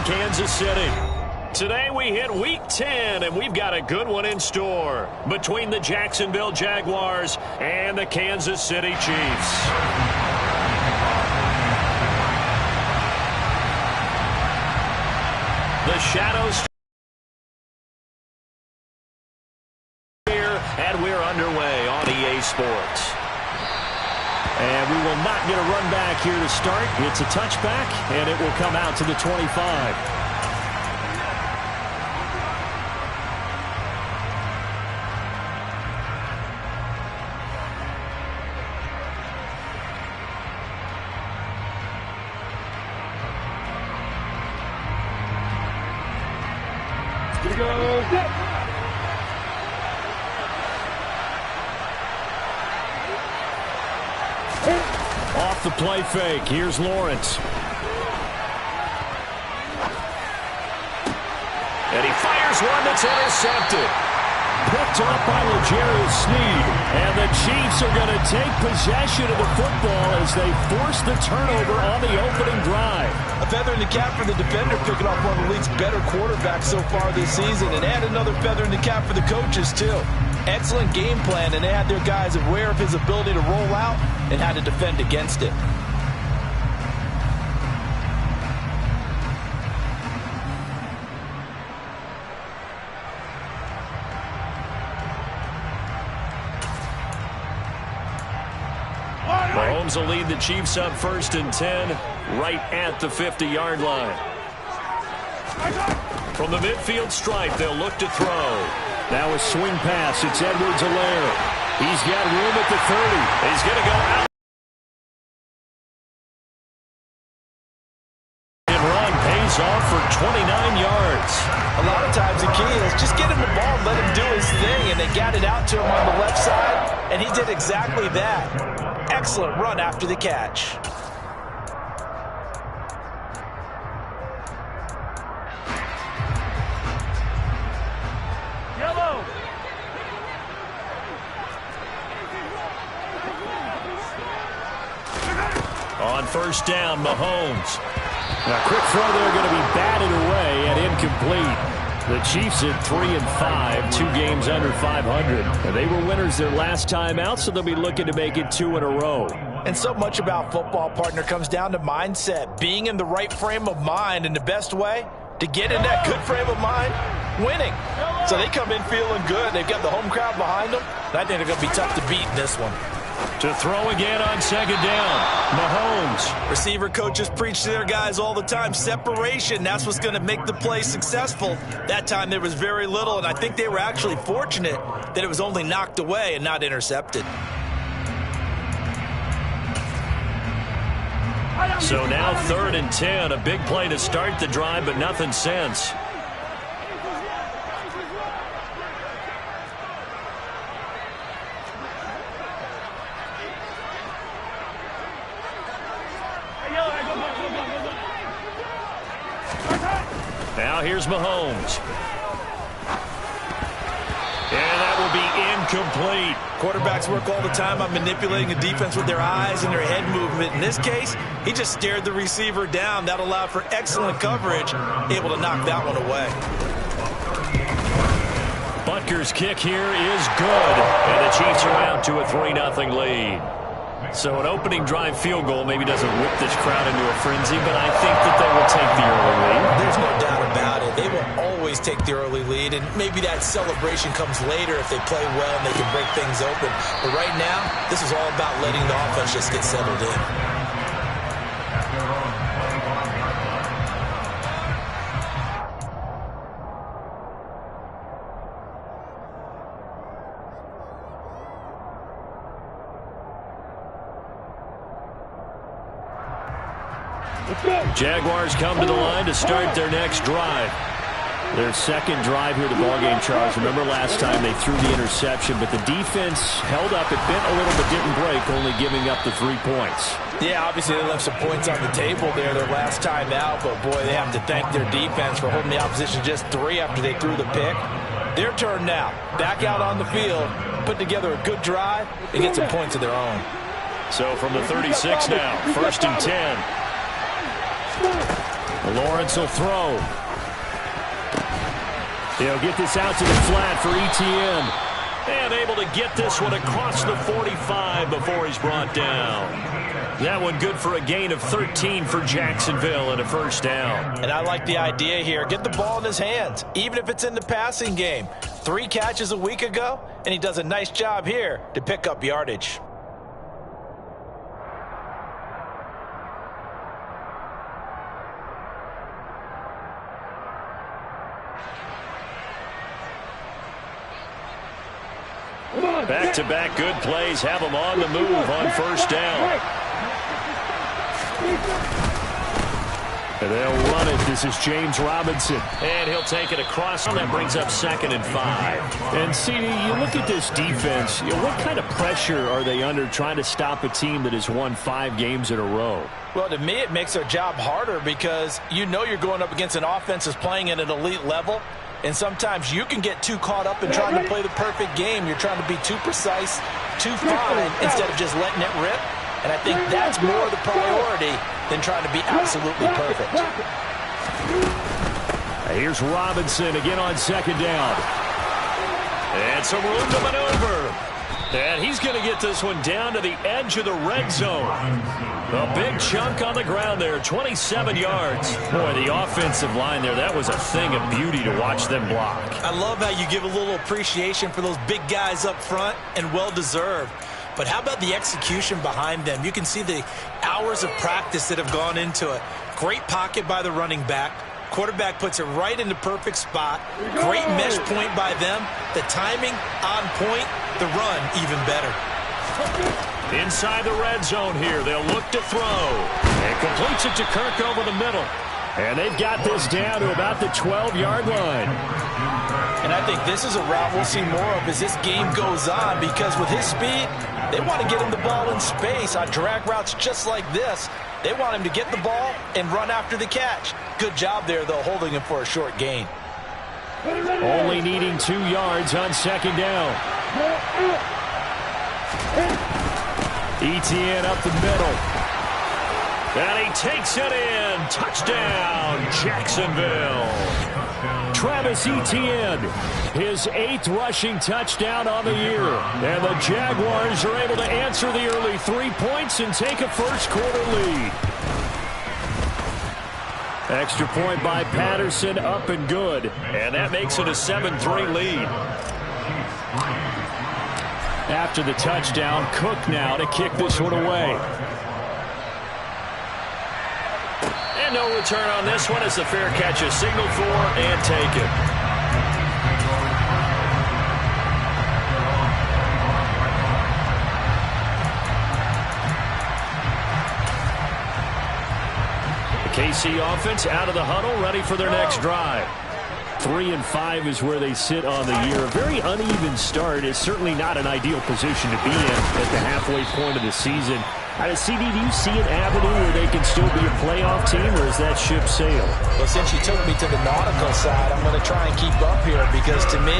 Kansas City. Today we hit Week 10, and we've got a good one in store between the Jacksonville Jaguars and the Kansas City Chiefs. The shadows here, and we're underway on EA Sports. And we will not get a run back here to start. It's a touchback, and it will come out to the 25. Off the play fake. Here's Lawrence. And he fires one that's intercepted. Picked up by L'Jarius Sneed. And the Chiefs are going to take possession of the football as they force the turnover on the opening drive. A feather in the cap for the defender, picking off one of the league's better quarterbacks so far this season. And add another feather in the cap for the coaches, too. Excellent game plan, and they had their guys aware of his ability to roll out and how to defend against it. Mahomes will lead the Chiefs up 1st and 10, right at the 50-yard line. From the midfield stripe, they'll look to throw. Now a swing pass. It's Edwards-Helaire. He's got room at the 30. He's going to go out and run. Pays off for 29 yards. A lot of times the key is just get him the ball and let him do his thing, and they got it out to him on the left side, and he did exactly that. Excellent run after the catch. On 1st down, Mahomes. Now, quick throw there, going to be batted away and incomplete. The Chiefs at 3-5, 2 games under 500. And they were winners their last time out, so they'll be looking to make it 2 in a row. And so much about football, partner, comes down to mindset. Being in the right frame of mind, and the best way to get in that good frame of mind, winning. So they come in feeling good. They've got the home crowd behind them. And I think they're going to be tough to beat in this one. To throw again on 2nd down, Mahomes. Receiver coaches preach to their guys all the time. Separation, that's what's going to make the play successful. That time there was very little, and I think they were actually fortunate that it was only knocked away and not intercepted. So now 3rd and 10, a big play to start the drive, but nothing since. Now here's Mahomes. And that will be incomplete. Quarterbacks work all the time on manipulating a defense with their eyes and their head movement. In this case, he just stared the receiver down. That allowed for excellent coverage, able to knock that one away. Butker's kick here is good. And the Chiefs are out to a 3-0 lead. So an opening drive field goal maybe doesn't whip this crowd into a frenzy, but I think that they will take the early lead. There's no doubt about it. They will always take the early lead, and maybe that celebration comes later if they play well and they can break things open. But right now, this is all about letting the offense just get settled in. Jaguars come to the line to start their next drive. Their second drive here of the ballgame, Charles. Remember last time they threw the interception, but the defense held up. It bent a little but didn't break, only giving up the 3 points. Yeah, obviously they left some points on the table there their last time out, but boy, they have to thank their defense for holding the opposition just 3 after they threw the pick. Their turn now. Back out on the field, put together a good drive, and get some points of their own. So from the 36 now, 1st and 10. Lawrence will throw. He'll get this out to the flat for Etienne. And able to get this one across the 45 before he's brought down. That one good for a gain of 13 for Jacksonville and a first down. And I like the idea here. Get the ball in his hands, even if it's in the passing game. 3 catches a week ago, and he does a nice job here to pick up yardage. Back-to-back good plays have him on the move on first down. And they'll run it. This is James Robinson. And he'll take it across. That brings up 2nd and 5. And, CD, you look at this defense. What kind of pressure are they under trying to stop a team that has won 5 games in a row? Well, to me, it makes their job harder because you know you're going up against an offense that's playing at an elite level. And sometimes you can get too caught up in trying to play the perfect game. You're trying to be too precise, too fine, instead of just letting it rip. And I think that's more the priority than trying to be absolutely perfect. Here's Robinson again on 2nd down. And some room to maneuver. And he's going to get this one down to the edge of the red zone. A big chunk on the ground there, 27 yards. Boy, the offensive line there, that was a thing of beauty to watch them block. I love how you give a little appreciation for those big guys up front, and well-deserved. But how about the execution behind them? You can see the hours of practice that have gone into it. Great pocket by the running back. Quarterback puts it right in the perfect spot. Great mesh point by them. The timing on point. The run even better. Inside the red zone here. They'll look to throw. And completes it to Kirk over the middle. And they've got this down to about the 12-yard line. And I think this is a route we'll see more of as this game goes on, because with his speed, they want to get him the ball in space on drag routes just like this. They want him to get the ball and run after the catch. Good job there, though, holding him for a short gain. Only needing 2 yards on 2nd down. Etienne up the middle. And he takes it in. Touchdown, Jacksonville. Travis Etienne, his 8th rushing touchdown on the year. And the Jaguars are able to answer the early 3 points and take a first-quarter lead. Extra point by Patterson, up and good. And that makes it a 7-3 lead. After the touchdown, Cook now to kick this one away. And no return on this one as the fair catch is signaled for and taken. The KC offense out of the huddle, ready for their next drive. 3-5 is where they sit on the year. A very uneven start is certainly not an ideal position to be in at the halfway point of the season. CD, do you see an avenue where they can still be a playoff team, or is that ship sailed? Well, since you took me to the nautical side, I'm going to try and keep up here, because to me,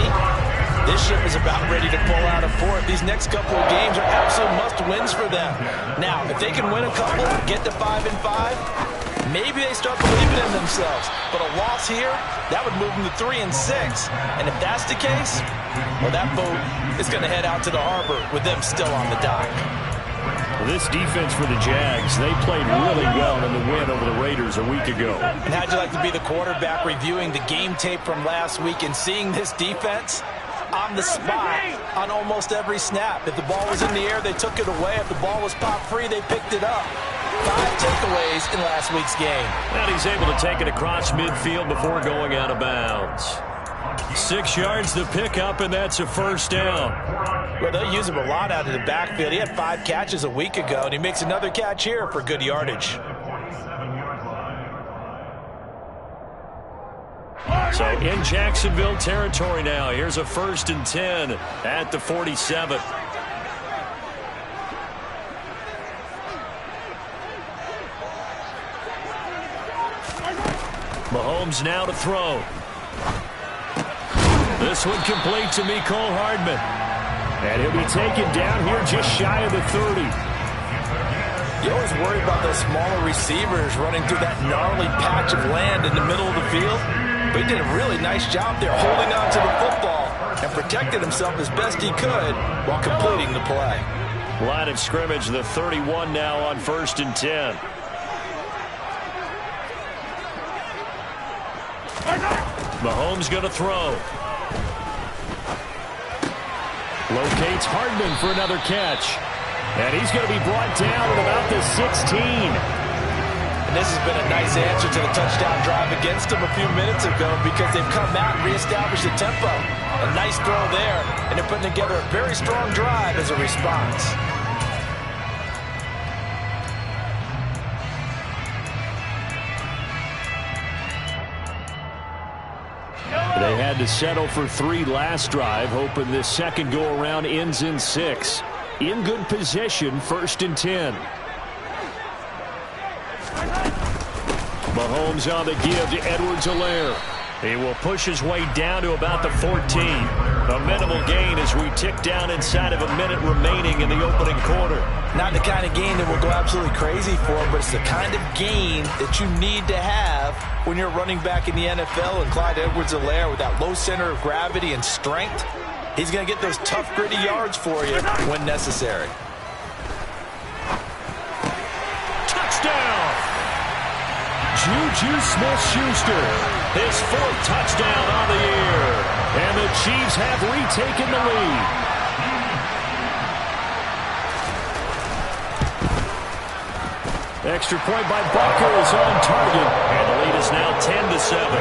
this ship is about ready to pull out of port. These next couple of games are absolute must-wins for them. Now, if they can win a couple, get to 5-5, maybe they start believing in themselves. But a loss here, that would move them to 3-6. And if that's the case, well, that boat is going to head out to the harbor with them still on the dock. Well, this defense for the Jags, they played really well in the win over the Raiders a week ago. And how'd you like to be the quarterback reviewing the game tape from last week and seeing this defense on the spot on almost every snap? If the ball was in the air, they took it away. If the ball was popped free, they picked it up. 5 takeaways in last week's game. And he's able to take it across midfield before going out of bounds. 6 yards to pick up, and that's a first down. Well, they'll use him a lot out of the backfield. He had 5 catches a week ago, and he makes another catch here for good yardage. So in Jacksonville territory now. Here's a 1st and 10 at the 47. Mahomes now to throw. This one complete to Mecole Hardman. And he'll be taken down here just shy of the 30. You always worry about those smaller receivers running through that gnarly patch of land in the middle of the field. But he did a really nice job there holding on to the football and protected himself as best he could while completing the play. Line of scrimmage, the 31 now on 1st and 10. Mahomes going to throw. Locates Hardman for another catch. And he's going to be brought down at about the 16. And this has been a nice answer to the touchdown drive against them a few minutes ago because they've come out and reestablished the tempo. A nice throw there, and they're putting together a very strong drive as a response. They had to settle for 3 last drive, hoping this second go-around ends in 6. In good position, 1st and 10. Mahomes on the give to Edwards-Helaire. He will push his way down to about the 14. A minimal gain as we tick down inside of a minute remaining in the opening quarter. Not the kind of gain that will go absolutely crazy for, but it's the kind of gain that you need to have when you're running back in the NFL. And Clyde Edwards-Helaire, with that low center of gravity and strength, he's going to get those tough, gritty yards for you when necessary. Touchdown! Juju Smith-Schuster, his 4th touchdown on the year. And the Chiefs have retaken the lead. Extra point by Butker is on target. And the lead is now 10-7.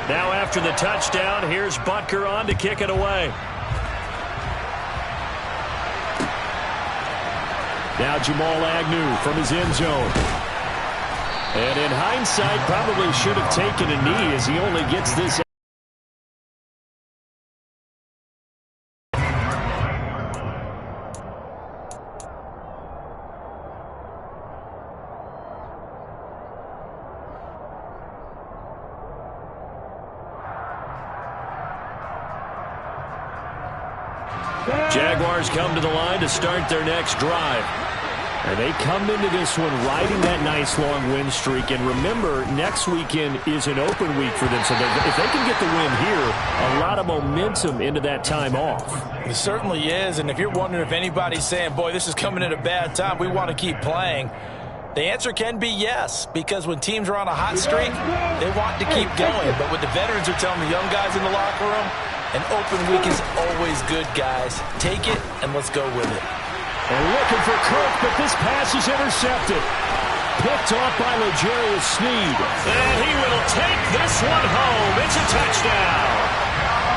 Now after the touchdown, here's Butker on to kick it away. Now Jamal Agnew from his end zone. And in hindsight, probably should have taken a knee as he only gets this. Jaguars come to the line to start their next drive. And they come into this one riding that nice long win streak. And remember, next weekend is an open week for them. So if they can get the win here, a lot of momentum into that time off. It certainly is. And if you're wondering if anybody's saying, boy, this is coming at a bad time, we want to keep playing, the answer can be yes. Because when teams are on a hot streak, they want to keep going. But what the veterans are telling the young guys in the locker room, an open week is always good, guys. Take it, and let's go with it. And looking for Cook, but this pass is intercepted. Picked off by L'Jarius Sneed. And he will take this one home. It's a touchdown.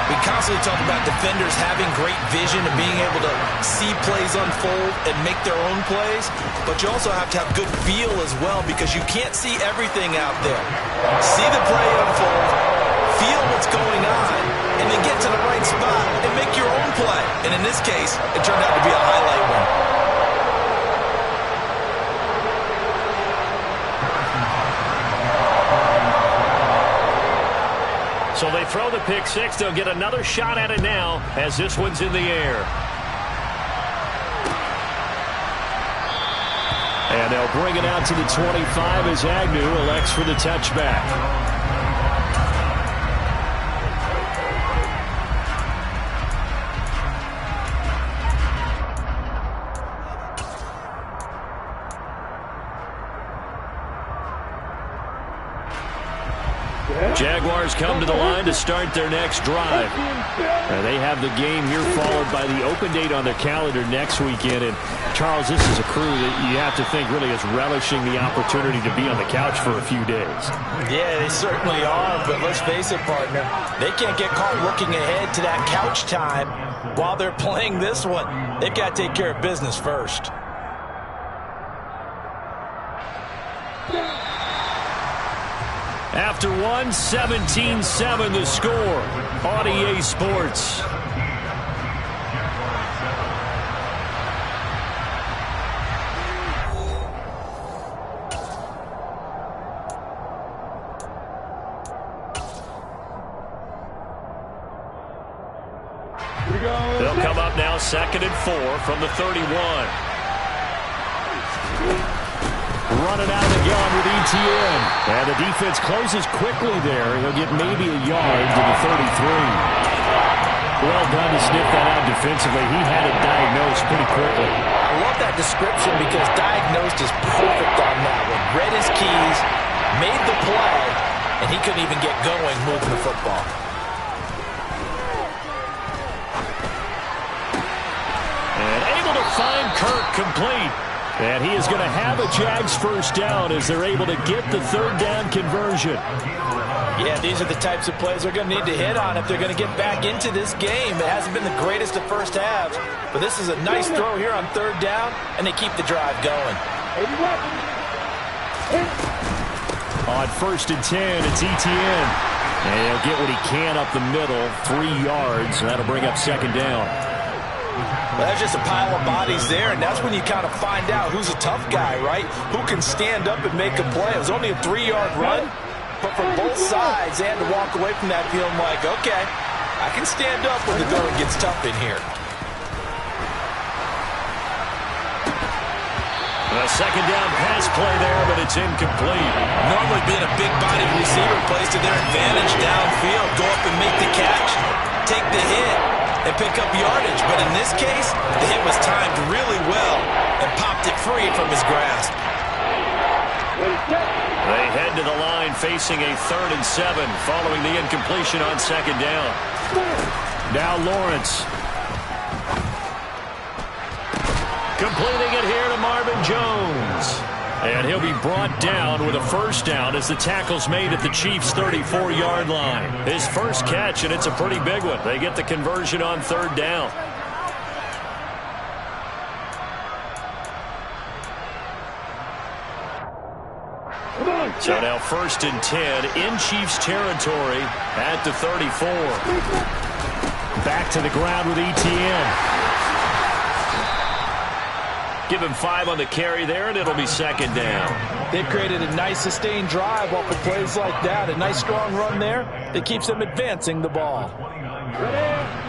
We constantly talk about defenders having great vision and being able to see plays unfold and make their own plays. But you also have to have good feel as well because you can't see everything out there. See the play unfold, feel what's going on, and then get to the right spot and make your own play. And in this case, it turned out to be a highlight one. So they throw the pick six. They'll get another shot at it now as this one's in the air. And they'll bring it out to the 25 as Agnew elects for the touchback. Jaguars come to the line to start their next drive. They have the game here followed by the open date on their calendar next weekend. And Charles, this is a crew that you have to think really is relishing the opportunity to be on the couch for a few days. Yeah, they certainly are, but let's face it, partner, they can't get caught looking ahead to that couch time while they're playing this one. They've got to take care of business first. After one, 17-7 the score on EA Sports. They'll come up now 2nd and 4 from the 31. Running out of the gun with Etienne. And the defense closes quickly there. He'll get maybe a yard to the 33. Well done to sniff that out defensively. He had it diagnosed pretty quickly. I love that description because diagnosed is perfect on that one. Read his keys, made the play, and he couldn't even get going moving the football. And able to find Kirk complete. And he is going to have a Jags first down as they're able to get the 3rd down conversion. Yeah, these are the types of plays they're going to need to hit on if they're going to get back into this game. It hasn't been the greatest of first halves, but this is a nice throw here on 3rd down, and they keep the drive going. On 1st and 10, it's Etienne. And he'll get what he can up the middle, 3 yards. That'll bring up 2nd down. Well, that's just a pile of bodies there, and that's when you kind of find out who's a tough guy, right? Who can stand up and make a play. It was only a 3-yard run, but for both sides, they had to walk away from that feeling like, okay, I can stand up when the going gets tough in here. A 2nd down pass play there, but it's incomplete. Normally being a big-bodied receiver plays to their advantage downfield. Go up and make the catch, take the hit, and pick up yardage. But in this case, the hit was timed really well and popped it free from his grasp. They head to the line facing a 3rd and 7 following the incompletion on 2nd down. Now Lawrence. Completing it here to Marvin Jones. And he'll be brought down with a first down as the tackle's made at the Chiefs' 34-yard line. His first catch, and it's a pretty big one. They get the conversion on 3rd down. So now 1st and 10 in Chiefs territory at the 34. Back to the ground with Etienne. Give him 5 on the carry there, and it'll be 2nd down. They've created a nice sustained drive off of plays like that. A nice strong run there that keeps them advancing the ball.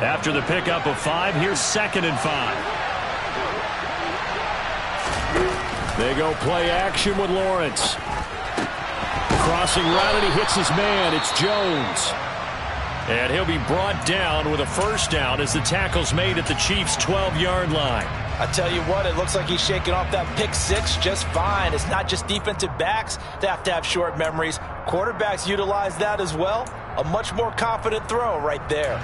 After the pickup of 5, here's 2nd and 5. They go play action with Lawrence. Crossing route, and he hits his man. It's Jones. And he'll be brought down with a first down as the tackle's made at the Chiefs' 12-yard line. I tell you what, it looks like he's shaking off that pick 6 just fine. It's not just defensive backs that have to have short memories. Quarterbacks utilize that as well. A much more confident throw right there.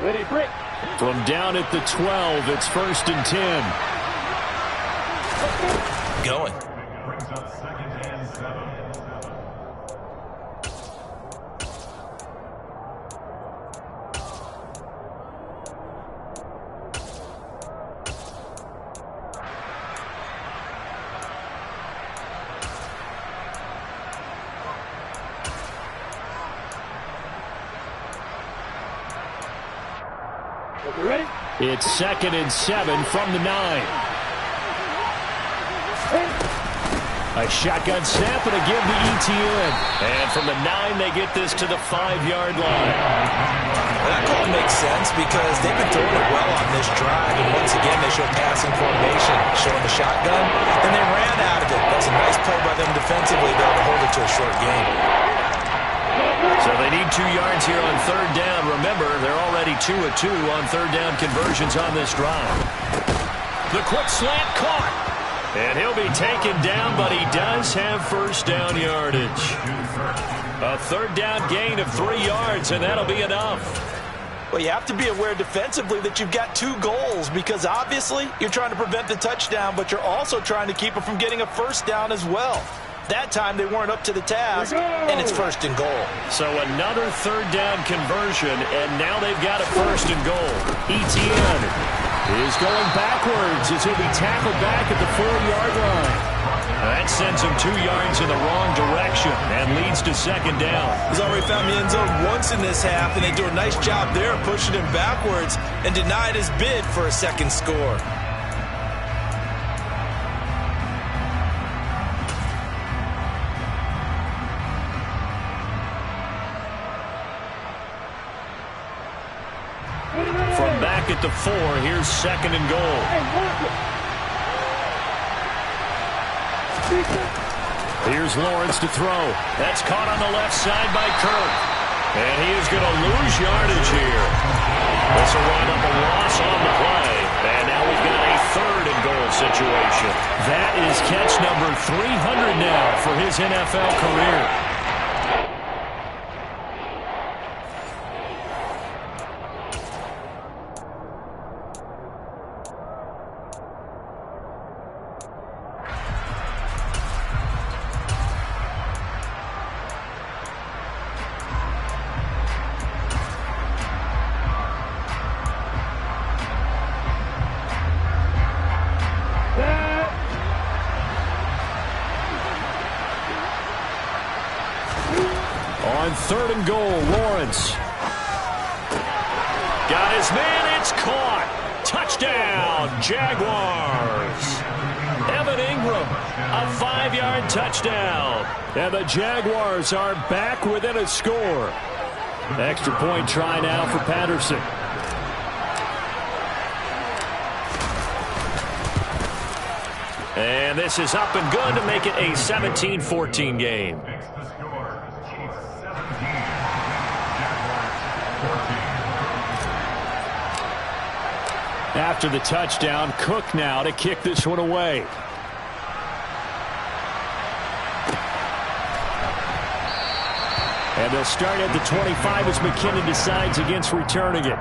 Ready, break. From down at the 12, it's 1st and 10. Going. Brings up 2nd and 7. Ready? It's 2nd and 7 from the 9. A shotgun snap and a give to Etienne. And from the 9, they get this to the 5-yard line. That call makes sense because they've been throwing it well on this drive. And once again, they show passing formation, showing the shotgun, and they ran out of it. That's a nice play by them defensively, though, to hold it to a short game. So they need 2 yards here on 3rd down. Remember, they're already 2 of 2 on 3rd down conversions on this drive. The quick slant caught. And he'll be taken down, but he does have first down yardage. A 3rd down gain of 3 yards, and that'll be enough. Well, you have to be aware defensively that you've got 2 goals because obviously you're trying to prevent the touchdown, but you're also trying to keep it from getting a first down as well. That time they weren't up to the task, and it's 1st and goal. So another 3rd down conversion, and now they've got a 1st and goal. Etienne is going backwards as he'll be tackled back at the 4-yard line. That sends him 2 yards in the wrong direction and leads to 2nd down. He's already found the end zone once in this half, and they do a nice job there pushing him backwards and denied his bid for a 2nd score. back at the 4. Here's 2nd and goal. Here's Lawrence to throw. That's caught on the left side by Kirk. And he is going to lose yardage here. This will wind up a loss on the play. And now we've got a 3rd and goal situation. That is catch number 300 now for his NFL career. On 3rd and goal, Lawrence. Got his man, it's caught. Touchdown, Jaguars. Evan Ingram, a 5-yard touchdown. And the Jaguars are back within a score. Extra point try now for Patterson. And this is up and good to make it a 17-14 game. After the touchdown, Cook now to kick this one away. And they'll start at the 25 as McKinnon decides against returning it.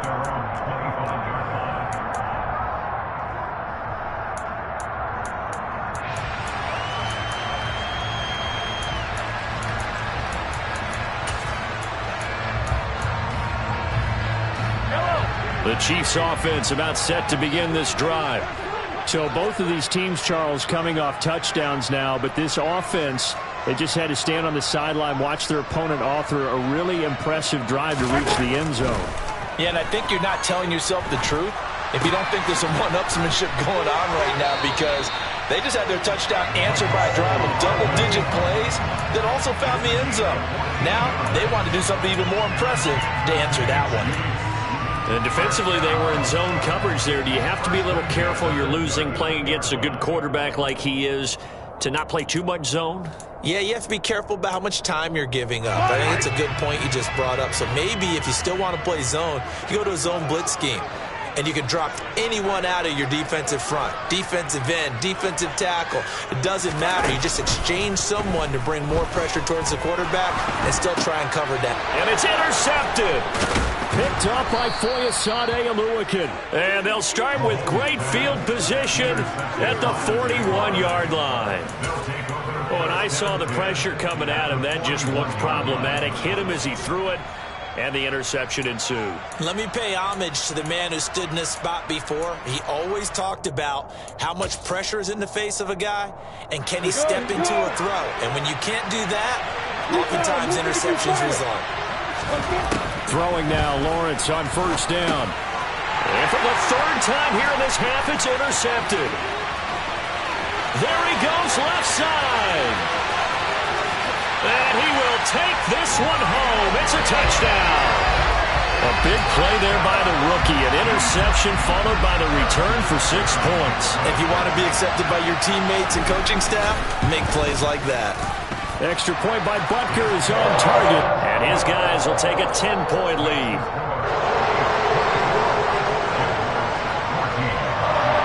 The Chiefs offense about set to begin this drive. So both of these teams, Charles, coming off touchdowns now, but this offense, they just had to stand on the sideline, watch their opponent author a really impressive drive to reach the end zone. Yeah, and I think you're not telling yourself the truth if you don't think there's some one-upsmanship going on right now, because they just had their touchdown answered by a drive of double-digit plays that also found the end zone. Now they want to do something even more impressive to answer that one. And defensively, they were in zone coverage there. Do you have to be a little careful? You're losing, playing against a good quarterback like he is, to not play too much zone? Yeah, you have to be careful about how much time you're giving up. I think it's a good point you just brought up. So maybe if you still want to play zone, you go to a zone blitz scheme. And you can drop anyone out of your defensive front. Defensive end, defensive tackle. It doesn't matter. You just exchange someone to bring more pressure towards the quarterback and still try and cover that. And it's intercepted. Picked up by Foyesade Oluokun. And they'll start with great field position at the 41-yard line. Oh, and I saw the pressure coming at him. That just looked problematic. Hit him as he threw it. And the interception ensued. Let me pay homage to the man who stood in this spot before. He always talked about how much pressure is in the face of a guy, and can he step into a throw. And when you can't do that, oftentimes interceptions result. Throwing now, Lawrence on first down. And for the 3rd time here in this half, it's intercepted. There he goes, left side. And he will take this one home. It's a touchdown. A big play there by the rookie. An interception followed by the return for 6 points. If you want to be accepted by your teammates and coaching staff, make plays like that. Extra point by Butker is on target. And his guys will take a 10-point lead.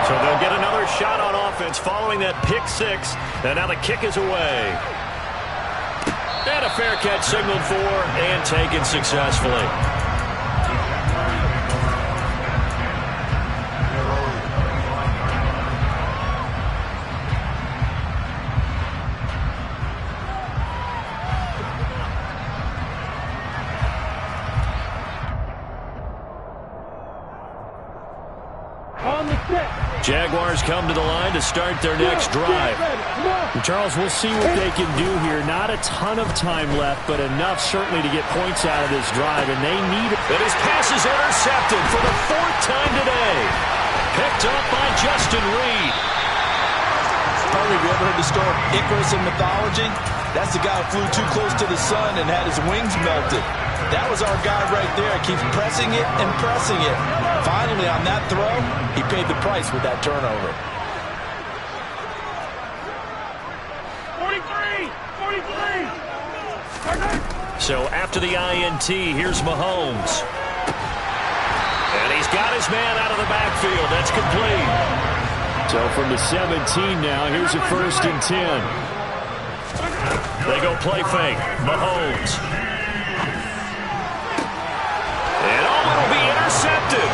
So they'll get another shot on offense following that pick 6. And now the kick is away. And a fair catch signaled for and taken successfully. Jaguars come to the line to start their next drive. Charles, we'll see what they can do here. Not a ton of time left, but enough certainly to get points out of this drive, and they need it. But his pass is intercepted for the 4th time today. Picked up by Justin Reed. Have you ever heard the story of Icarus in mythology? That's the guy who flew too close to the sun and had his wings melted. That was our guy right there. Keeps pressing it and pressing it. Finally, on that throw, he paid the price with that turnover. 43! 43! So after the INT, here's Mahomes. And he's got his man out of the backfield. That's complete. So from the 17 now, here's a 1st and 10. They go play fake. Mahomes. And it'll be intercepted.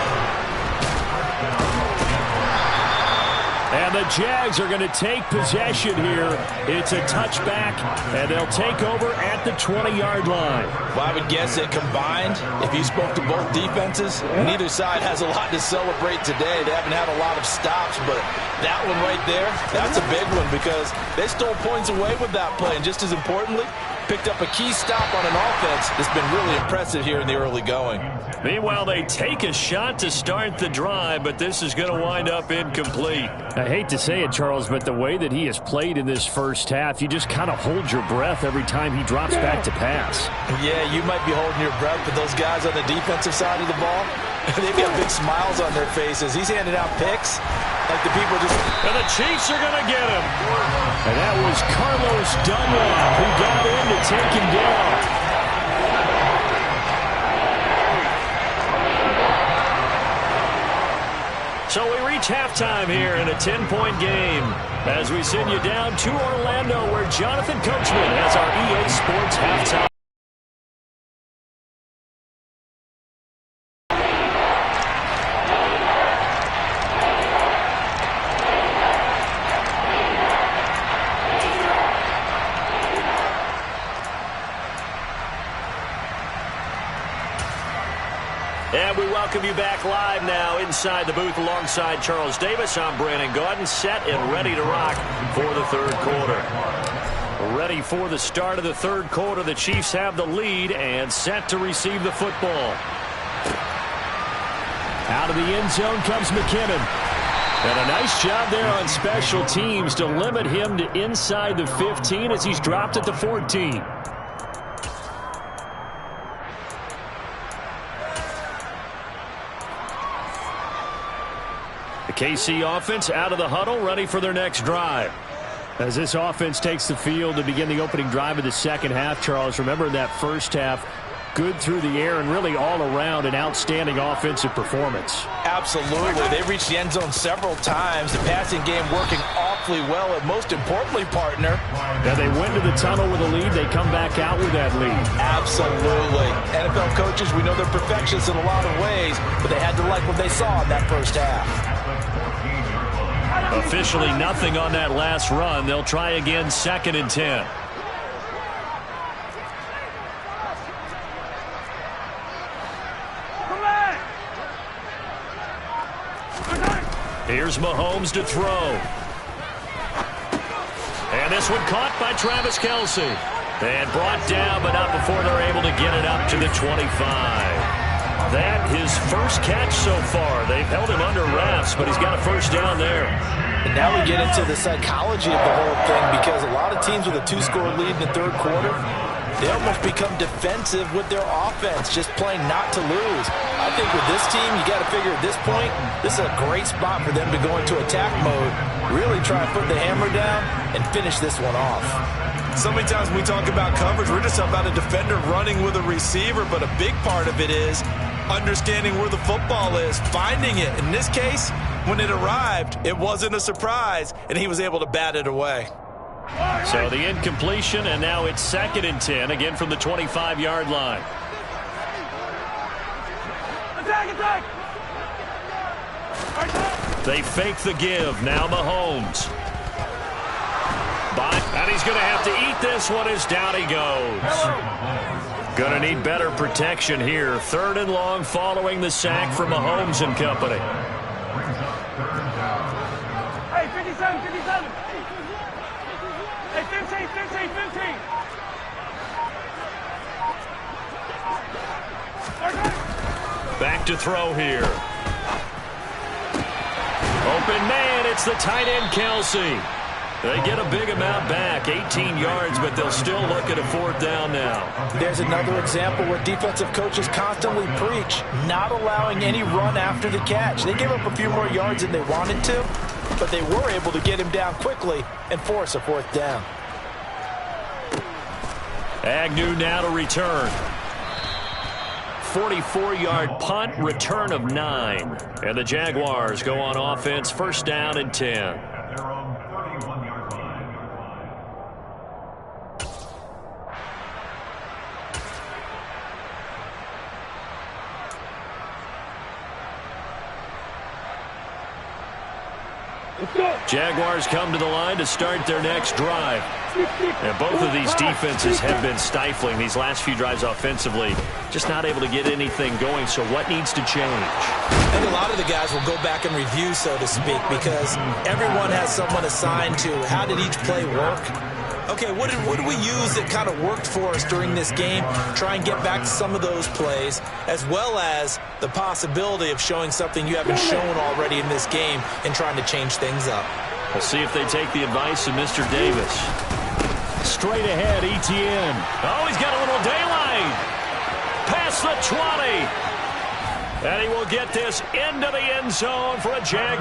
And the Jags are going to take possession here. It's a touchback, and they'll take over at the 20-yard line. Well, I would guess that combined, if you spoke to both defenses, neither side has a lot to celebrate today. They haven't had a lot of stops, but that one right there, that's a big one because they stole points away with that play. And just as importantly, picked up a key stop on an offense that's been really impressive here in the early going. Meanwhile, they take a shot to start the drive, but this is going to wind up incomplete. I hate to say it, Charles, but the way that he has played in this first half, you just kind of hold your breath every time he drops back to pass. Yeah, you might be holding your breath, but those guys on the defensive side of the ball, they've got big smiles on their faces. He's handing out picks like the people just... And the Chiefs are going to get him. And that was Carlos Dunlap who got in to take him down. So we reach halftime here in a 10-point game as we send you down to Orlando where Jonathan Coachman has our EA Sports halftime. And we welcome you back live now inside the booth alongside Charles Davis. I'm Brandon Gaudin, set and ready to rock for the third quarter. Ready for the start of the third quarter. The Chiefs have the lead and set to receive the football. Out of the end zone comes McKinnon. And a nice job there on special teams to limit him to inside the 15 as he's dropped at the 14. The KC offense out of the huddle, ready for their next drive. As this offense takes the field to begin the opening drive of the second half, Charles, remember that first half, good through the air and really all around an outstanding offensive performance. Absolutely. They reached the end zone several times. The passing game working awfully well, and most importantly, partner. Now they went to the tunnel with a lead. They come back out with that lead. Absolutely. NFL coaches, we know they're perfectionists in a lot of ways, but they had to like what they saw in that first half. Officially nothing on that last run. They'll try again, 2nd and 10. Here's Mahomes to throw. And this one caught by Travis Kelce. And brought down, but not before they're able to get it up to the 25. That his first catch so far. They've held him under wraps, but he's got a first down there. And now we get into the psychology of the whole thing because a lot of teams with a 2-score lead in the third quarter, they almost become defensive with their offense, just playing not to lose. I think with this team, you got to figure at this point, this is a great spot for them to go into attack mode, really try and put the hammer down and finish this one off. So many times when we talk about coverage, we're just about a defender running with a receiver, but a big part of it is understanding where the football is, finding it. In this case, when it arrived, it wasn't a surprise, and he was able to bat it away. So the incompletion, and now it's 2nd and 10, again from the 25-yard line. Attack! They fake the give. Now Mahomes. And he's going to have to eat this one as down he goes. Going to need better protection here. 3rd and long following the sack from Mahomes and company. Hey, 57. Hey, 15. Back to throw here. Open man, it's the tight end Kelce. They get a big amount back, 18 yards, but they'll still look at a 4th down now. There's another example where defensive coaches constantly preach, not allowing any run after the catch. They gave up a few more yards than they wanted to, but they were able to get him down quickly and force a 4th down. Agnew now to return. 44-yard punt, return of 9. And the Jaguars go on offense, 1st down and 10. Jaguars come to the line to start their next drive. And both of these defenses have been stifling these last few drives offensively. Just not able to get anything going, so what needs to change? I think a lot of the guys will go back and review, so to speak, because everyone has someone assigned to how did each play work. Okay, what did we use that kind of worked for us during this game? Try and get back to some of those plays, as well as the possibility of showing something you haven't shown already in this game and trying to change things up. We'll see if they take the advice of Mr. Davis. Straight ahead, Etienne. Oh, he's got a little daylight. Past the 20. And he will get this into the end zone for a Jag.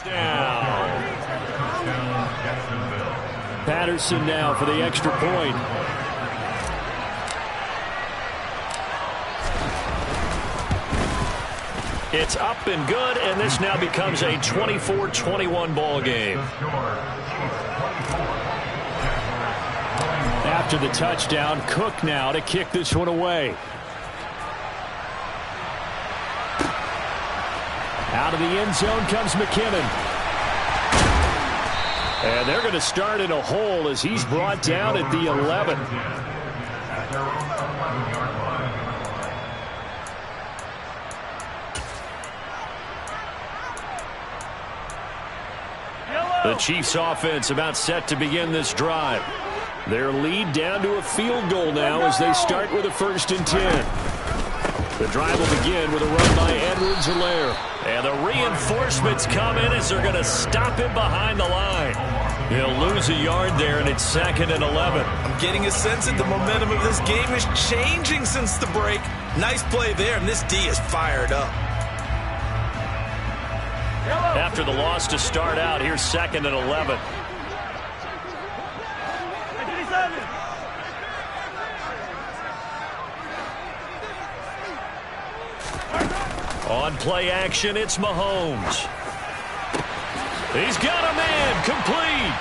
Down. Patterson now for the extra point. It's up and good, and this now becomes a 24-21 ball game. After the touchdown, Cook now to kick this one away. Out of the end zone comes McKinnon. And they're going to start in a hole as he's brought down at the 11. The Chiefs offense about set to begin this drive. Their lead down to a field goal now as they start with a 1st and 10. The drive will begin with a run by Edwards-Helaire. And the reinforcements come in as they're going to stop him behind the line. He'll lose a yard there, and it's 2nd and 11. I'm getting a sense that the momentum of this game is changing since the break. Nice play there, and this D is fired up. After the loss to start out, here's 2nd and 11. On play action, it's Mahomes. He's got a man complete.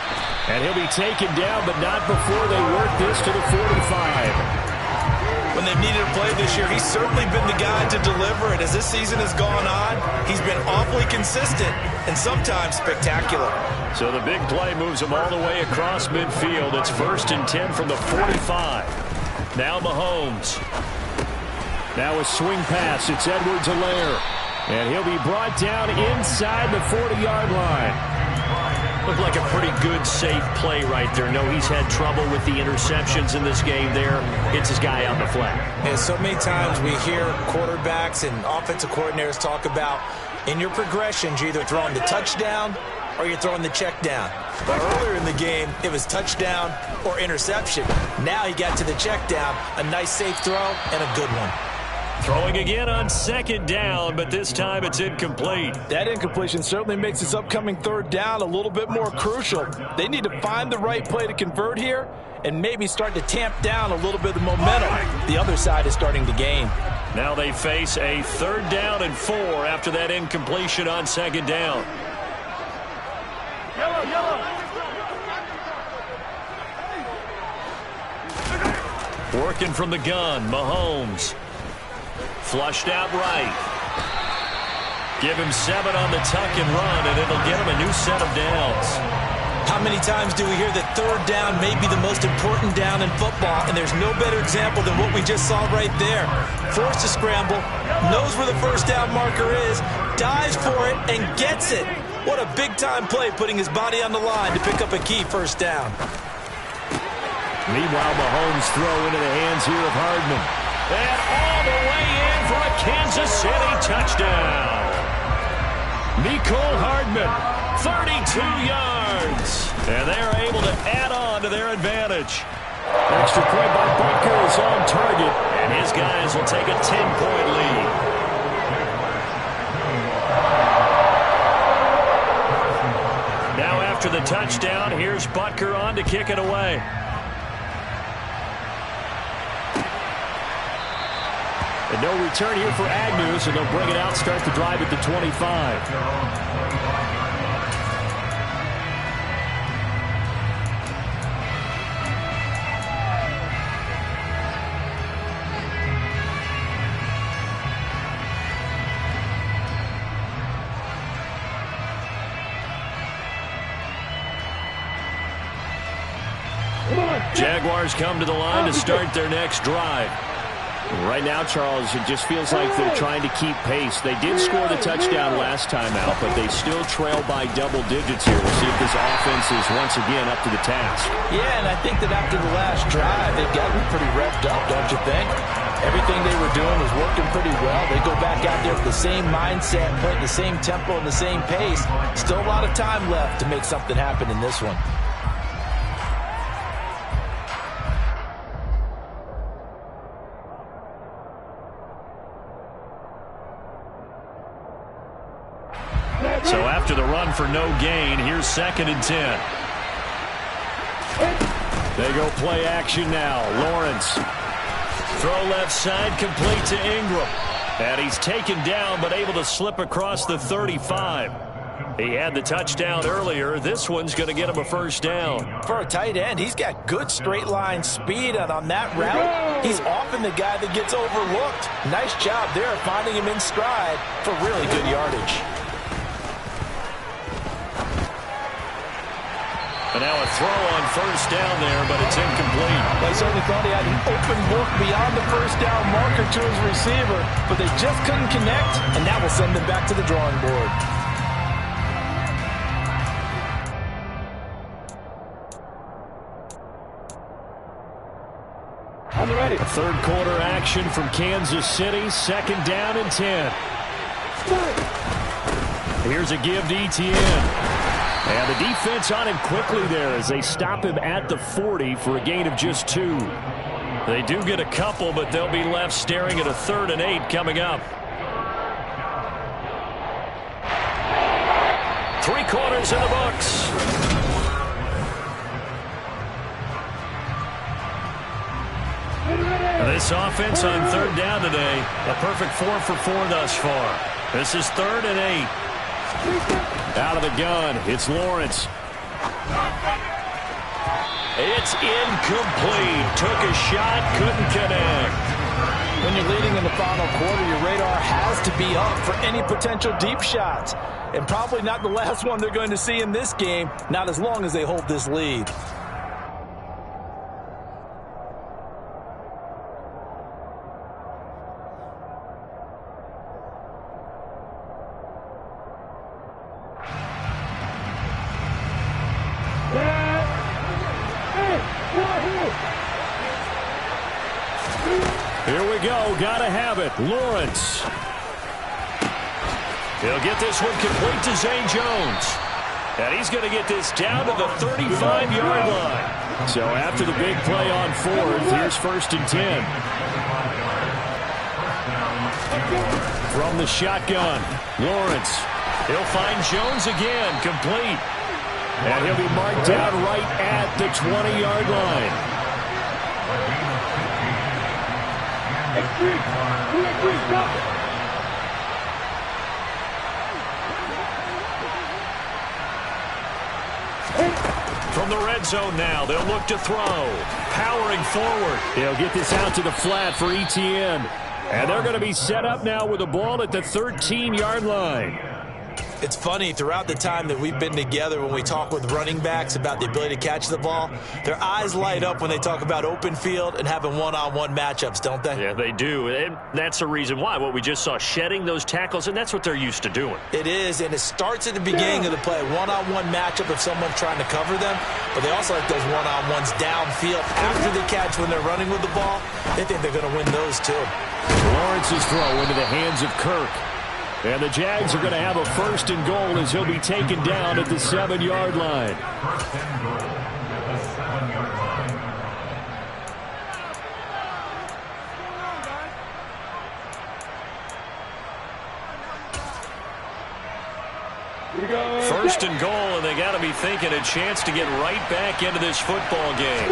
And he'll be taken down, but not before they work this to the 45. When they've needed a play this year, he's certainly been the guy to deliver it. As this season has gone on, he's been awfully consistent and sometimes spectacular. So the big play moves him all the way across midfield. It's 1st and 10 from the 45. Now Mahomes. Now a swing pass. It's Edwards-Helaire. And he'll be brought down inside the 40-yard line. Looked like a pretty good, safe play right there. No, he's had trouble with the interceptions in this game there. Hits his guy out in the flat. And so many times we hear quarterbacks and offensive coordinators talk about in your progressions, you're either throwing the touchdown or you're throwing the check down. But earlier in the game, it was touchdown or interception. Now he got to the check down, a nice safe throw and a good one. Throwing again on 2nd down, but this time it's incomplete. That incompletion certainly makes this upcoming 3rd down a little bit more crucial. They need to find the right play to convert here and maybe start to tamp down a little bit of the momentum the other side is starting to gain. Now they face a 3rd down and 4 after that incompletion on 2nd down. Working from the gun, Mahomes. Flushed out right. Give him 7 on the tuck and run, and it'll get him a new set of downs. How many times do we hear that third down may be the most important down in football, and there's no better example than what we just saw right there. Forced to scramble, knows where the first down marker is, dives for it, and gets it. What a big-time play, putting his body on the line to pick up a key first down. Meanwhile, Mahomes throw into the hands here of Hardman. And all the way in for a Kansas City touchdown. Mecole Hardman, 32 yards. And they are able to add on to their advantage. Extra point by Butker is on target. And his guys will take a 10-point lead. Now after the touchdown, here's Butker on to kick it away. And no return here for Agnew, so they'll bring it out, start the drive at the 25. Jaguars come to the line to start their next drive. Right now, Charles, it just feels like they're trying to keep pace. They did score the touchdown last time out, but they still trail by double digits here. We'll see if this offense is once again up to the task. Yeah, and I think that after the last drive, they've gotten pretty revved up, don't you think? Everything they were doing was working pretty well. They go back out there with the same mindset, playing the same tempo and the same pace. Still a lot of time left to make something happen in this one. So after the run for no gain, here's 2nd and 10. They go play action now. Lawrence. Throw left side, complete to Ingram. And he's taken down, but able to slip across the 35. He had the touchdown earlier. This one's going to get him a first down. For a tight end, he's got good straight line speed, and on that route, he's often the guy that gets overlooked. Nice job there finding him in stride for really good yardage. And now a throw on first down there, but it's incomplete. They certainly thought he had an open look beyond the first down marker to his receiver, but they just couldn't connect, and that will send them back to the drawing board. On the ready. Third quarter action from Kansas City, 2nd down and 10. Here's a give to Etienne. And the defense on him quickly there as they stop him at the 40 for a gain of just 2. They do get a couple, but they'll be left staring at a 3rd and 8 coming up. 3 quarters in the books. This offense on 3rd down today, a perfect 4 for 4 thus far. This is 3rd and 8. Out of the gun, it's Lawrence. It's incomplete. Took a shot, couldn't connect. When you're leading in the final quarter, your radar has to be up for any potential deep shots. And probably not the last one they're going to see in this game, not as long as they hold this lead. Here we go. Gotta have it. Lawrence. He'll get this one complete to Zay Jones. And he's going to get this down to the 35-yard line. So after the big play on 4th, here's 1st and 10. From the shotgun, Lawrence. He'll find Jones again, complete. And he'll be marked down right at the 20-yard line. From the red zone now, they'll look to throw. Powering forward. They'll get this out to the flat for Etienne. And they're going to be set up now with the ball at the 13-yard line. It's funny, throughout the time that we've been together, when we talk with running backs about the ability to catch the ball, their eyes light up when they talk about open field and having one-on-one matchups, don't they? Yeah, they do. And that's the reason why. What we just saw, shedding those tackles, and that's what they're used to doing. It is, and it starts at the beginning of the play. One-on-one matchup if someone's trying to cover them, but they also like those one-on-ones downfield after the catch when they're running with the ball. They think they're going to win those too. Lawrence's throw into the hands of Kirk. And the Jags are going to have a 1st and goal as he'll be taken down at the 7-yard line. First and goal, and they got to be thinking a chance to get right back into this football game.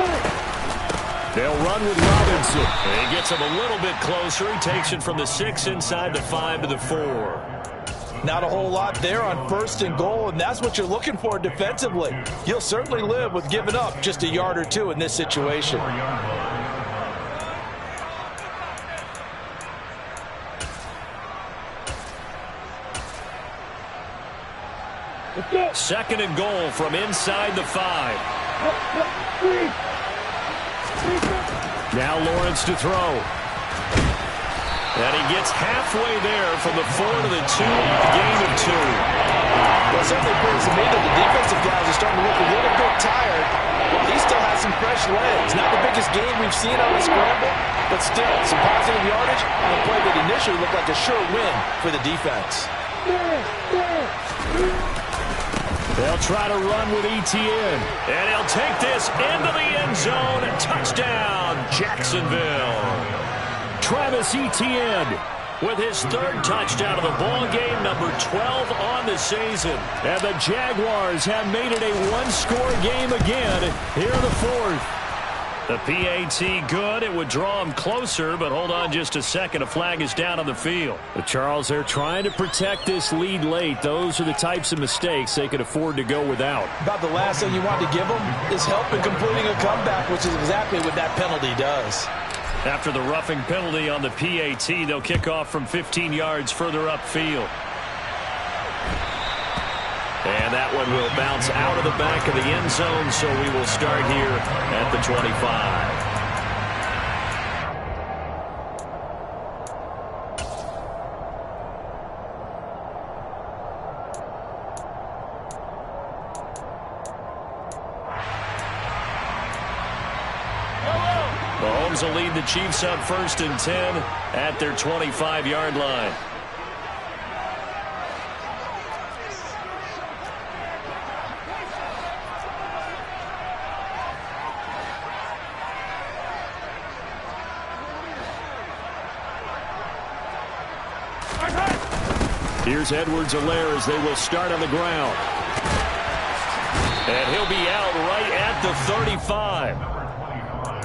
They'll run with Robinson. And he gets him a little bit closer. He takes it from the 6 inside the 5 to the 4. Not a whole lot there on 1st and goal, and that's what you're looking for defensively. You'll certainly live with giving up just a yard or two in this situation. 2nd and goal from inside the 5. Now Lawrence to throw. And he gets halfway there from the 4 to the 2, gain of 2. Well, it certainly appears to me that the defensive guys are starting to look a little bit tired. He still has some fresh legs. Not the biggest game we've seen on the scramble, but still some positive yardage on a play that initially looked like a sure win for the defense. They'll try to run with Etienne. And he'll take this into the end zone. Touchdown, Jacksonville. Travis Etienne with his 3rd touchdown of the ball game, number 12 on the season. And the Jaguars have made it a one-score game again here in the 4th. The PAT good. It would draw him closer, but hold on just a second. A flag is down on the field. But Charles, they're trying to protect this lead late. Those are the types of mistakes they could afford to go without. About the last thing you want to give them is help in completing a comeback, which is exactly what that penalty does. After the roughing penalty on the PAT, they'll kick off from 15 yards further upfield. And that one will bounce out of the back of the end zone, so we will start here at the 25. Mahomes will lead the Chiefs up 1st and 10 at their 25-yard line. Here's Edwards-Helaire as they will start on the ground. And he'll be out right at the 35.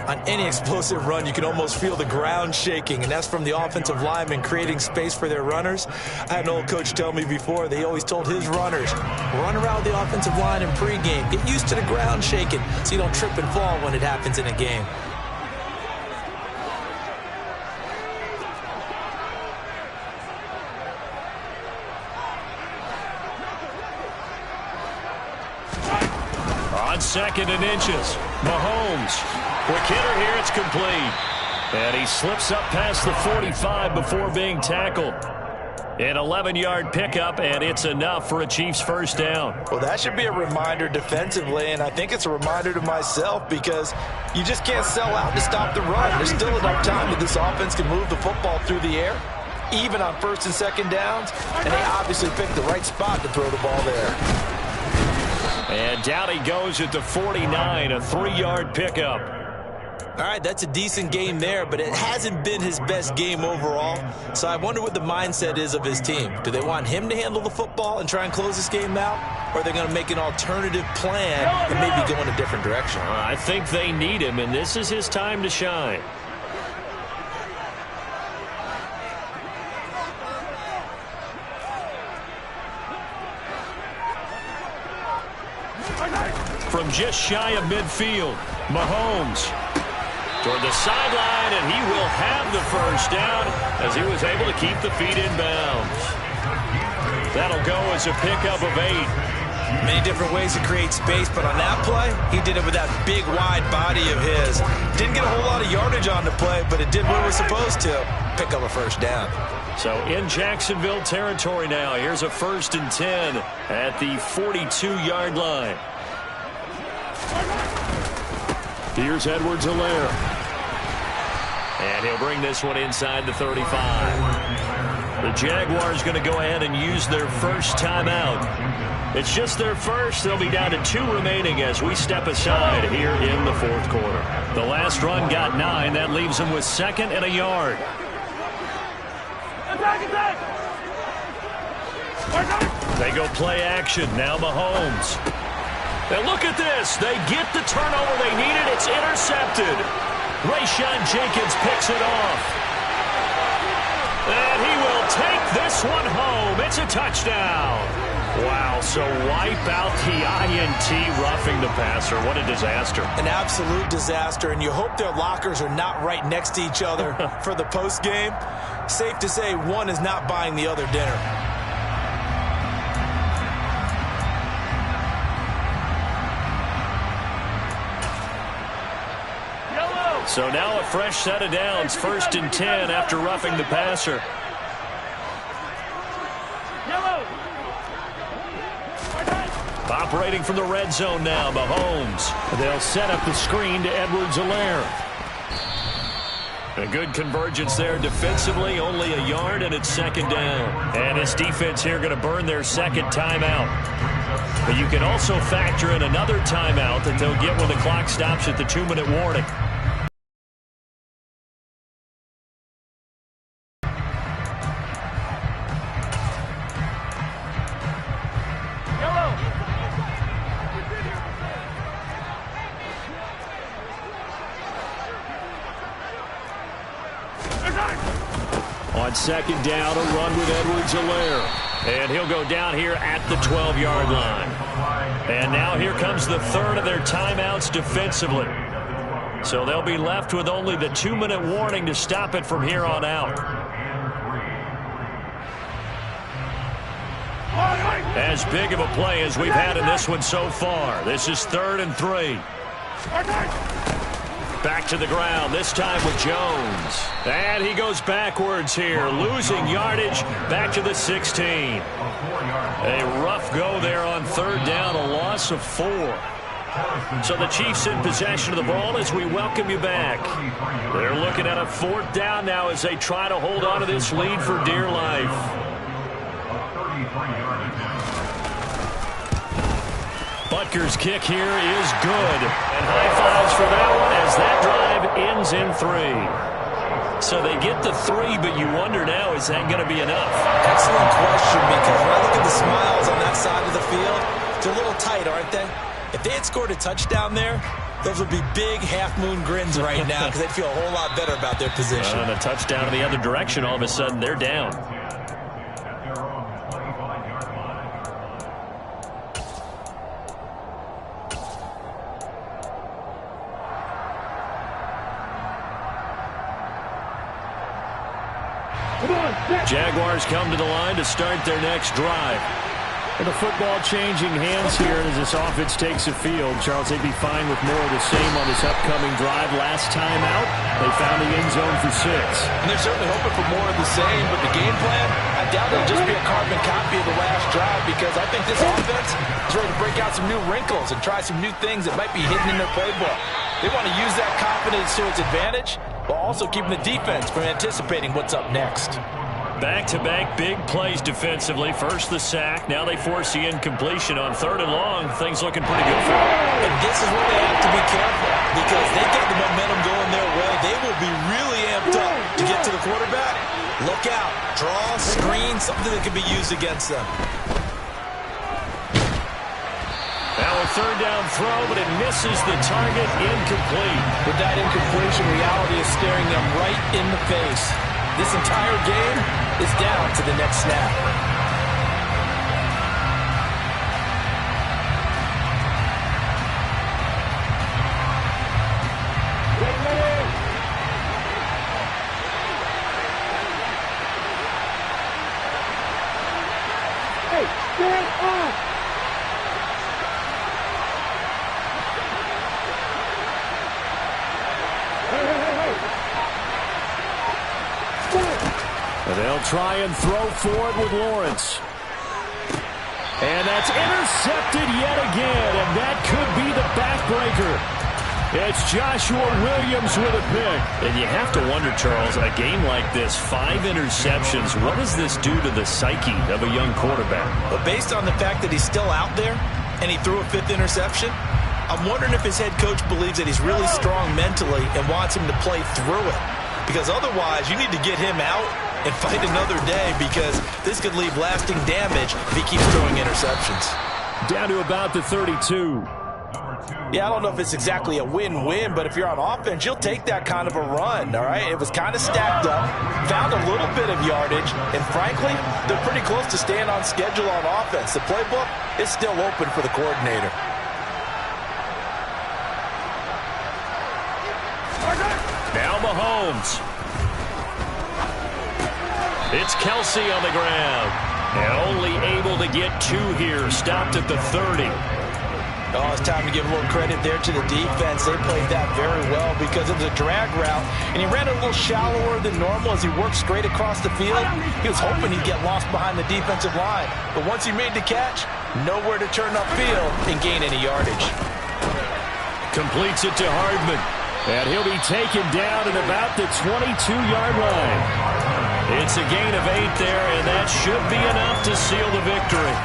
On any explosive run, you can almost feel the ground shaking, and that's from the offensive linemen creating space for their runners. I had an old coach tell me before, they always told his runners, run around the offensive line in pregame. Get used to the ground shaking so you don't trip and fall when it happens in a game. On 2nd and inches, Mahomes. Quick hitter here, it's complete. And he slips up past the 45 before being tackled. An 11-yard pickup, and it's enough for a Chiefs 1st down. Well, that should be a reminder defensively, and I think it's a reminder to myself because you just can't sell out to stop the run. There's still enough time that this offense can move the football through the air, even on 1st and 2nd downs, and they obviously picked the right spot to throw the ball there. And down he goes at the 49, a 3-yard pickup. All right, that's a decent game there, but it hasn't been his best game overall. So I wonder what the mindset is of his team. Do they want him to handle the football and try and close this game out? Or are they going to make an alternative plan and maybe go in a different direction? I think they need him, and this is his time to shine. From just shy of midfield, Mahomes toward the sideline, and he will have the 1st down as he was able to keep the feet in bounds. That'll go as a pickup of 8. Many different ways to create space, but on that play, he did it with that big, wide body of his. Didn't get a whole lot of yardage on the play, but it did what it was supposed to. Pick up a first down. So in Jacksonville territory now. Here's a 1st and 10 at the 42-yard line. Here's Edwards-Helaire. And he'll bring this one inside the 35. The Jaguars going to go ahead and use their first timeout. It's just their first. They'll be down to 2 remaining as we step aside here in the 4th quarter. The last run got 9. That leaves them with 2nd and a yard. Attack! They go play action. Now Mahomes. And look at this. They get the turnover they needed. It's intercepted. Rayshawn Jenkins picks it off. And he will take this one home. It's a touchdown. Wow, so wipe out the INT, roughing the passer. What a disaster. An absolute disaster, and you hope their lockers are not right next to each other for the postgame. Safe to say one is not buying the other dinner. So now a fresh set of downs, 1st and 10 after roughing the passer. Operating from the red zone now, Mahomes. They'll set up the screen to Edwards-Helaire. A good convergence there defensively, only a yard, and it's 2nd down. And this defense here going to burn their 2nd timeout. But you can also factor in another timeout that they'll get when the clock stops at the 2-minute warning. On 2nd down, a run with Edwards-Helaire. And he'll go down here at the 12-yard line. And now here comes the 3rd of their timeouts defensively. So they'll be left with only the 2-minute warning to stop it from here on out. As big of a play as we've had in this one so far. This is 3rd and 3. Back to the ground, this time with Jones. And he goes backwards here, losing yardage back to the 16. A rough go there on 3rd down, a loss of 4. So the Chiefs in possession of the ball as we welcome you back. They're looking at a 4th down now as they try to hold on to this lead for dear life. Butker's kick here is good. And high fives for that one as that drive ends in 3. So they get the 3, but you wonder now, is that going to be enough? Excellent question, because when I look at the smiles on that side of the field, they're a little tight, aren't they? If they had scored a touchdown there, those would be big half-moon grins right now because they'd feel a whole lot better about their position. And a touchdown in the other direction, all of a sudden they're down. Jaguars come to the line to start their next drive. And the football changing hands here as this offense takes the field. Charles, they'd be fine with more of the same on this upcoming drive. Last time out, they found the end zone for 6. And they're certainly hoping for more of the same, but the game plan, I doubt it'll just be a carbon copy of the last drive, because I think this offense is ready to break out some new wrinkles and try some new things that might be hidden in their playbook. They want to use that confidence to its advantage, while also keeping the defense from anticipating what's up next. Back-to-back big plays defensively. First the sack. Now they force the incompletion on 3rd and long. Things looking pretty good for them. And this is where they have to be careful, because they get the momentum going their way. They will be really amped up to get to the quarterback. Look out. Draw, screen, something that can be used against them. Now a 3rd down throw, but it misses the target. Incomplete. With that incompletion, reality is staring them right in the face. This entire game is down to the next snap. And they'll try and throw for it with Lawrence. And that's intercepted yet again, and that could be the backbreaker. It's Joshua Williams with a pick. And you have to wonder, Charles, a game like this, 5 interceptions, what does this do to the psyche of a young quarterback? But based on the fact that he's still out there and he threw a 5th interception, I'm wondering if his head coach believes that he's really strong mentally and wants him to play through it. Because otherwise, you need to get him out and fight another day, because this could leave lasting damage if he keeps throwing interceptions. Down to about the 32. Yeah, I don't know if it's exactly a win-win, but if you're on offense, you'll take that kind of a run, all right? It was kind of stacked up, found a little bit of yardage, and frankly, they're pretty close to staying on schedule on offense. The playbook is still open for the coordinator. Now Mahomes. It's Kelsey on the ground. And only able to get 2 here. Stopped at the 30. Oh, it's time to give a little credit there to the defense. They played that very well because it was a drag route, and he ran a little shallower than normal as he worked straight across the field. He was hoping he'd get lost behind the defensive line, but once he made the catch, nowhere to turn upfield and gain any yardage. Completes it to Hardman, and he'll be taken down at about the 22-yard line. It's a gain of 8 there, and that should be enough to seal the victory.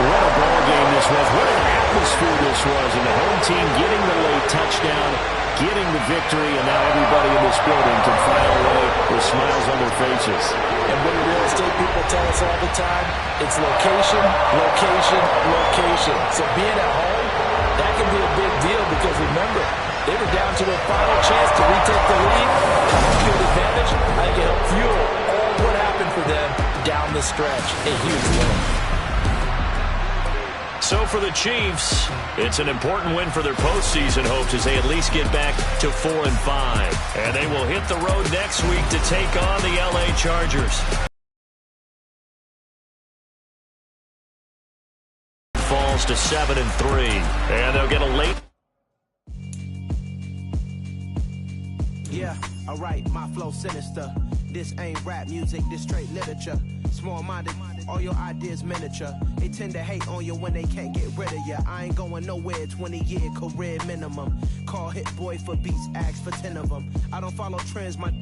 What a ball game this was. What an atmosphere this was. And the home team getting the late touchdown, getting the victory, and now everybody in this building can file away with smiles on their faces. And what do real estate people tell us all the time? It's location, location, location. So being at home, that can be a big deal because remember, they were down to their final chance to retake the lead. Home field advantage, I think it helped fuel all what happened for them down the stretch. A huge win. So for the Chiefs, it's an important win for their postseason hopes as they at least get back to 4-5. And they will hit the road next week to take on the LA Chargers. Falls to 7-3. And they'll get a late. Yeah, alright, my flow sinister. This ain't rap music, this straight literature. Small-minded, all your ideas miniature. They tend to hate on you when they can't get rid of you. I ain't going nowhere, 20-year career minimum. Call Hit Boy for beats, ask for 10 of them. I don't follow trends, my